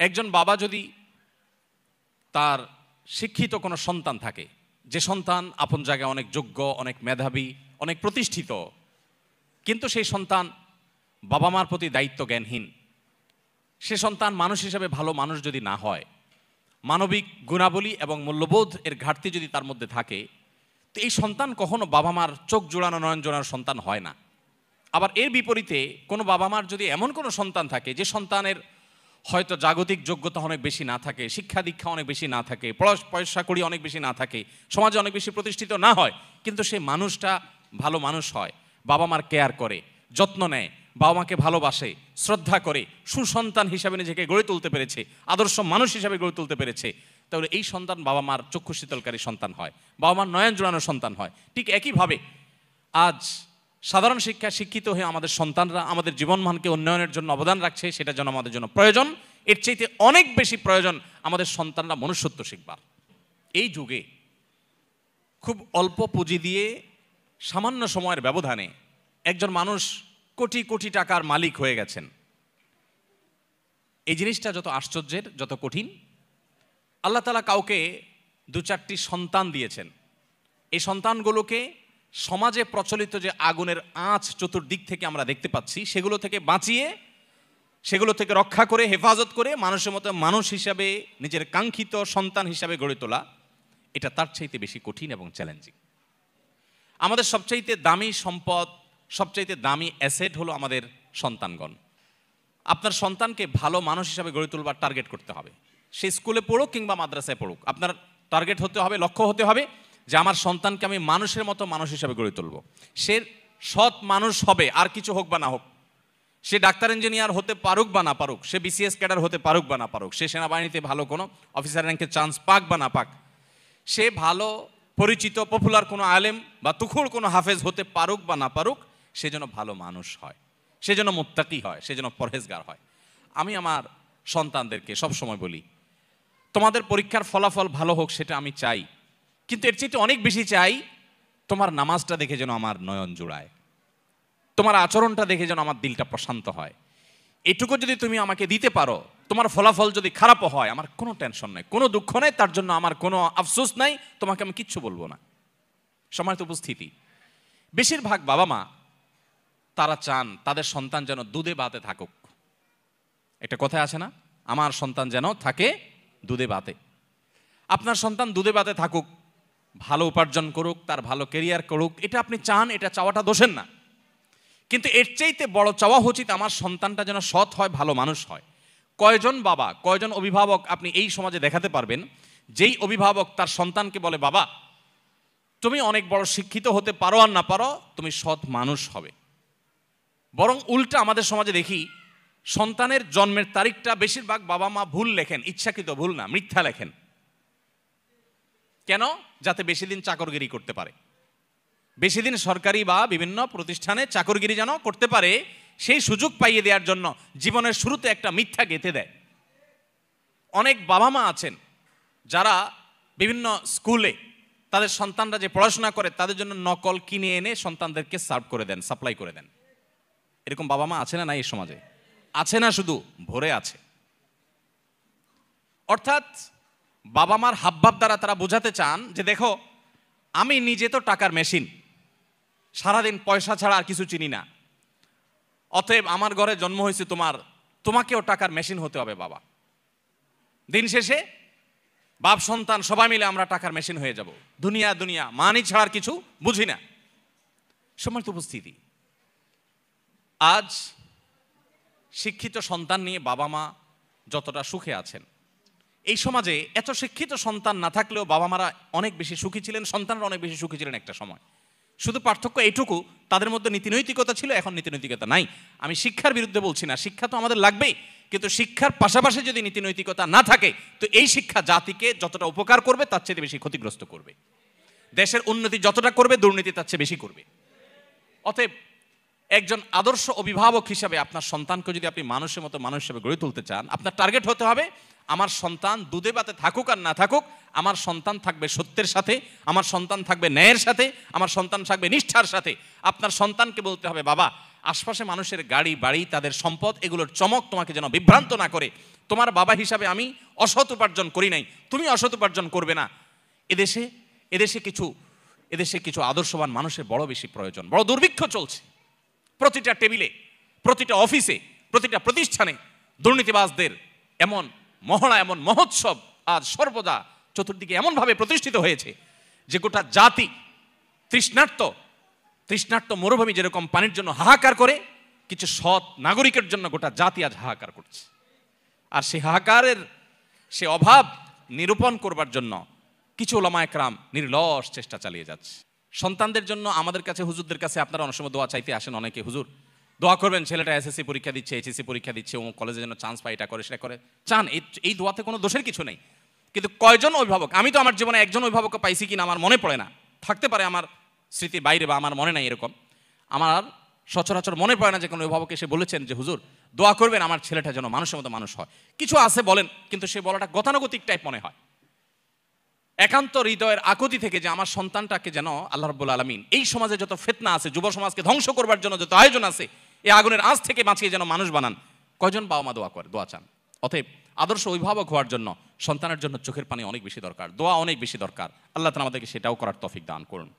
একজন বাবা যদি তার শিক্ষিত কোনো সন্তান থাকে, যে সন্তান আপন জায়গায় অনেক যোগ্য, অনেক মেধাবী, অনেক প্রতিষ্ঠিত, কিন্তু সেই সন্তান বাবা মার প্রতি দায়িত্ব জ্ঞানহীন, সে সন্তান মানুষ হিসেবে ভালো মানুষ যদি না হয়, মানবিক গুণাবলী এবং মূল্যবোধ এর ঘাটতি যদি তার মধ্যে থাকে, তো এই সন্তান কখনো বাবা মার চোখ জোড়ানো নয়ন জোড়ানোর সন্তান হয় না। আবার এর বিপরীতে কোনো বাবা মার যদি এমন কোনো সন্তান থাকে যে সন্তানের হয়তো জাগতিক যোগ্যতা অনেক বেশি না থাকে, শিক্ষা দীক্ষা অনেক বেশি না থাকে, পয়সা কড়ি অনেক বেশি না থাকে, সমাজে অনেক বেশি প্রতিষ্ঠিত না হয়, কিন্তু সেই মানুষটা ভালো মানুষ হয়, বাবা মার কেয়ার করে, যত্ন নেয়, বাবা মাকে ভালোবাসে, শ্রদ্ধা করে, সুসন্তান হিসাবে নিজেকে গড়ে তুলতে পেরেছে, আদর্শ মানুষ হিসাবে গড়ে তুলতে পেরেছে, তাহলে এই সন্তান বাবা মার চক্ষু শীতলকারী সন্তান হয়, বাবা মার নয়ন জোড়ানো সন্তান হয়। ঠিক একইভাবে আজ সাধারণ শিক্ষা শিক্ষিত হয়ে আমাদের সন্তানরা আমাদের জীবনমানকে উন্নয়নের জন্য অবদান রাখছে, সেটা যেন আমাদের জন্য প্রয়োজন। এর চাইতে অনেক বেশি প্রয়োজন আমাদের সন্তানরা মনুষ্যত্ব শিখবার। এই যুগে খুব অল্প পুঁজি দিয়ে সামান্য সময়ের ব্যবধানে একজন মানুষ কোটি কোটি টাকার মালিক হয়ে গেছেন। এই জিনিসটা যত আশ্চর্যের, যত কঠিন। আল্লাহ তাআলা কাউকে দু চারটি সন্তান দিয়েছেন, এই সন্তানগুলোকে সমাজে প্রচলিত যে আগুনের আঁচ চতুর্দিক থেকে আমরা দেখতে পাচ্ছি, সেগুলো থেকে বাঁচিয়ে, সেগুলো থেকে রক্ষা করে, হেফাজত করে মানুষের মতো মানুষ হিসাবে, নিজের কাঙ্ক্ষিত সন্তান হিসাবে গড়ে তোলা, এটা তার চাইতে বেশি কঠিন এবং চ্যালেঞ্জিং। আমাদের সবচাইতে দামি সম্পদ, সবচাইতে দামি অ্যাসেট হলো আমাদের সন্তানগণ। আপনার সন্তানকে ভালো মানুষ হিসাবে গড়ে তুলবার টার্গেট করতে হবে। সে স্কুলে পড়ুক কিংবা মাদ্রাসায় পড়ুক, আপনার টার্গেট হতে হবে, লক্ষ্য হতে হবে যে আমার সন্তানকে আমি মানুষের মতো মানুষ হিসাবে গড়ে তুলব। সে সৎ মানুষ হবে, আর কিছু হোক বা না হোক। সে ডাক্তার ইঞ্জিনিয়ার হতে পারুক বা না পারুক, সে বিসিএস ক্যাডার হতে পারুক বা না পারুক, সে সেনাবাহিনীতে ভালো কোনো অফিসার র্যাঙ্কে চান্স পাক বা না পাক, সে ভালো পরিচিত পপুলার কোনো আলেম বা তুখুড় কোনো হাফেজ হতে পারুক বা না পারুক, সে যেন ভালো মানুষ হয়, সে যেন মুত্তাকি হয়, সে যেন পরহেজগার হয়। আমি আমার সন্তানদেরকে সবসময় বলি, তোমাদের পরীক্ষার ফলাফল ভালো হোক সেটা আমি চাই, কিন্তু এর চাইতে অনেক বেশি চাই তোমার নামাজটা দেখে যেন আমার নয়ন জোড়ায়, তোমার আচরণটা দেখে যেন আমার দিলটা প্রশান্ত হয়। এটুকু যদি তুমি আমাকে দিতে পারো, তোমার ফলাফল যদি খারাপও হয়, আমার কোনো টেনশন নাই, কোনো দুঃখ নেই, তার জন্য আমার কোনো আফসোস নাই, তোমাকে আমি কিচ্ছু বলবো না। সম্মানিত উপস্থিতি, বেশিরভাগ বাবা মা তারা চান তাদের সন্তান যেন দুধে ভাতে থাকুক। একটা কথা আছে না, আমার সন্তান যেন থাকে দুধে ভাতে। আপনার সন্তান দুধে ভাতে থাকুক, ভালো উপার্জন করুক, তার ভালো কেরিয়ার করুক, এটা আপনি চান, এটা চাওয়াটা দোষের না। কিন্তু এর চাইতে বড় চাওয়া উচিত আমার সন্তানটা যেন সৎ হয়, ভালো মানুষ হয়। কয়জন বাবা, কয়জন অভিভাবক আপনি এই সমাজে দেখাতে পারবেন যেই অভিভাবক তার সন্তানকে বলে, বাবা তুমি অনেক বড় শিক্ষিত হতে পারো আর না পারো, তুমি সৎ মানুষ হবে? বরং উল্টা আমাদের সমাজে দেখি, সন্তানের জন্মের তারিখটা বেশিরভাগ বাবা মা ভুল লেখেন, ইচ্ছাকৃত ভুল না, মিথ্যা লেখেন। কেন? যাতে বেশি দিন চাকরগিরি করতে পারে, বেশি দিন সরকারি বা বিভিন্ন প্রতিষ্ঠানে চাকরগিরি যেন করতে পারে, সেই সুযোগ পাইয়ে দেওয়ার জন্য জীবনের শুরুতে একটা মিথ্যা গেঁথে দেয়। অনেক বাবা মা আছেন যারা বিভিন্ন স্কুলে তাদের সন্তানরা যে পড়াশোনা করে তাদের জন্য নকল কিনে এনে সন্তানদেরকে সার্ভ করে দেন, সাপ্লাই করে দেন। এরকম বাবা মা আছে না নাই এই সমাজে? আছে না, শুধু ভরে আছে। অর্থাৎ বাবা মার হাবভাব দ্বারা তারা বোঝাতে চান যে দেখো, আমি নিজে তো টাকার মেশিন, সারাদিন পয়সা ছাড়া আর কিছু চিনি না, অতএব আমার ঘরে জন্ম হয়েছে তোমাকেও টাকার মেশিন হতে হবে বাবা। দিন শেষে বাপ সন্তান সবাই মিলে আমরা টাকার মেশিন হয়ে যাব, দুনিয়া দুনিয়া মানি ছাড়ার কিছু বুঝি না। সম্মানিত উপস্থিতি, আজ শিক্ষিত সন্তান নিয়ে বাবা মা যতটা সুখে আছেন, এই সমাজে এত শিক্ষিত সন্তান না থাকলেও বাবা মারা অনেক বেশি সুখী ছিলেন, সন্তানরা অনেক বেশি সুখী ছিলেন একটা সময়। শুধু পার্থক্য এইটুকু, তাদের মধ্যে নীতিনৈতিকতা ছিল, এখন নীতিনৈতিকতা নাই। আমি শিক্ষার বিরুদ্ধে বলছি না, শিক্ষা তো আমাদের লাগবেই, কিন্তু শিক্ষার পাশাপাশি যদি নীতিনৈতিকতা না থাকে, তো এই শিক্ষা জাতিকে যতটা উপকার করবে তার চেয়ে বেশি ক্ষতিগ্রস্ত করবে। দেশের উন্নতি যতটা করবে, দুর্নীতি তার চেয়ে বেশি করবে। অতএব একজন আদর্শ অভিভাবক হিসাবে আপনার সন্তানকে যদি আপনি মানুষের মতো মানুষ হিসেবে গড়ে তুলতে চান, আপনার টার্গেট হতে হবে আমার সন্তান দুধে ভাতে থাকুক আর না থাকুক, আমার সন্তান থাকবে সত্যের সাথে, আমার সন্তান থাকবে ন্যায়ের সাথে, আমার সন্তান থাকবে নিষ্ঠার সাথে। আপনার সন্তানকে বলতে হবে, বাবা আশপাশে মানুষের গাড়ি বাড়ি, তাদের সম্পদ, এগুলোর চমক তোমাকে যেন বিভ্রান্ত না করে, তোমার বাবা হিসাবে আমি অসৎ উপার্জন করি নাই, তুমি অসৎ উপার্জন করবে না। এদেশে কিছু আদর্শবান মানুষের বড় বেশি প্রয়োজন। বড় দুর্ভিক্ষ চলছে প্রতিটা টেবিলে, প্রতিটা অফিসে, প্রতিটা প্রতিষ্ঠানে। দুর্নীতিবাজদের এমন মহড়া, এমন মহোৎসব আজ সর্বদা চতুর্দিকে এমনভাবে প্রতিষ্ঠিত হয়েছে যে গোটা জাতি তৃষ্ণার্ত মরুভূমি যেরকম পানির জন্য হাহাকার করে, কিছু সৎ নাগরিকের জন্য গোটা জাতি আজ হাহাকার করছে। আর সেই হাহাকারের সে অভাব নিরূপণ করবার জন্য কিছু ওলামায়ে কেরাম নির্লস চেষ্টা চালিয়ে যাচ্ছে। সন্তানদের জন্য আমাদের কাছে, হুজুরদের কাছে আপনারা অনেক সময় দোয়া চাইতে আসেন অনেকে, হুজুর দোয়া করবেন, ছেলেটা এসএসসি পরীক্ষা দিচ্ছে, এইচএসসি পরীক্ষা দিচ্ছে, ও কলেজে যেন চান্স পায়, এটা করে সেটা করে চান। এই দোয়াতে কোনো দোষের কিছু নেই। কিন্তু কয়জন অভিভাবক, আমি তো আমার জীবনে একজন অভিভাবককে পাইছি কিনা আমার মনে পড়ে না, থাকতে পারে আমার স্মৃতির বাইরে বা আমার মনে নাই, এরকম আমার সচরাচর মনে পড়ে না যে কোনো অভিভাবক এসে বলেছেন যে হুজুর দোয়া করবেন আমার ছেলেটা যেন মানুষের মতো মানুষ হয়। কিছু আছে বলেন, কিন্তু সে বলাটা গতানুগতিক টাইপ মনে হয়। একান্ত হৃদয়ের আকুতি থেকে যে আমার সন্তানটাকে যেন আল্লাহ রাব্বুল আলামিন এই সমাজে যত ফিতনা আছে, যুব সমাজকে ধ্বংস করবার জন্য যত আয়োজন আছে, এই আগুনের আঁচ থেকে বাঁচিয়ে যেন মানুষ বানান। কয়জন বাবা মা দোয়া চান? অতএব আদর্শ অভিভাবক হওয়ার জন্য সন্তানের জন্য চোখের পানি অনেক বেশি দরকার, দোয়া অনেক বেশি দরকার। আল্লাহ তাআলা আমাদেরকে সেটাও করার তৌফিক দান করুন।